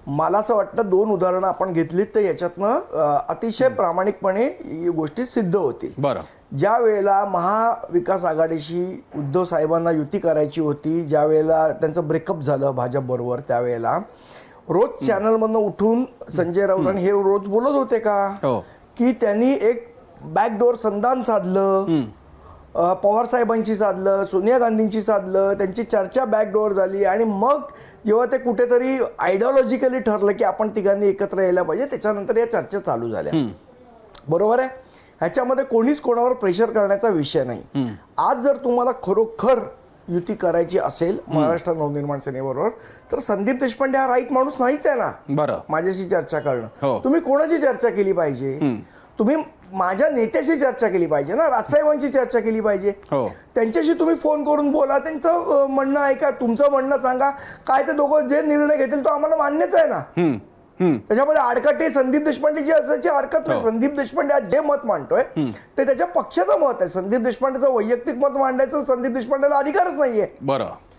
मला असं वाटतं 2 उदाहरणं आपण घेतलीत तर याच्यातनं अतिशय प्रामाणिकपणे ही गोष्टी सिद्ध होतील. बरं. ज्या वेळेला महाविकास आघाडीशी उद्धव साहेबांना युती करायची होती, ज्या वेळेला त्यांचं ब्रेकअप झालं भाजपबरोबर, त्यावेळेला रोज चॅनलमधनं उठून संजय राऊत हे रोज बोलत होते का हो. की त्यांनी एक बॅकडोर संधान साधलं, पवार साहेबांची साधलं, सोनिया गांधींची साधलं, त्यांची चर्चा बॅकडोअर झाली आणि मग जेव्हा ते कुठेतरी आयडिओलॉजिकली ठरलं की आपण तिघांनी एकत्र यायला पाहिजे, त्याच्यानंतर या चर्चा चालू झाल्या. बरोबर आहे. ह्याच्यामध्ये कोणीच कोणावर प्रेशर करण्याचा विषय नाही. आज जर तुम्हाला खरोखर युती करायची असेल महाराष्ट्र नवनिर्माण सेनेबरोबर तर संदीप देशपांडे हा राईट माणूस नाहीच आहे ना. बरं. माझ्याशी चर्चा करणं. हो. तुम्ही कोणाची चर्चा केली पाहिजे? तुम्ही माझ्या नेत्याशी चर्चा केली पाहिजे ना, राजसाहेबांची चर्चा केली पाहिजे. हो. त्यांच्याशी तुम्ही फोन करून बोला, त्यांचं म्हणणं ऐका, तुमचं म्हणणं सांगा. काय ते दोघं जे निर्णय घेतील तो आम्हाला मान्यच आहे ना. त्याच्यामध्ये आडकाठी संदीप देशपांडे जी असायची हरकत नाही. संदीप देशपांडे आज जे मत मांडतोय ते त्याच्या पक्षाचं मत आहे. संदीप देशपांडेचं वैयक्तिक मत मांडायचं संदीप देशपांडेला अधिकारच नाहीये. बरं.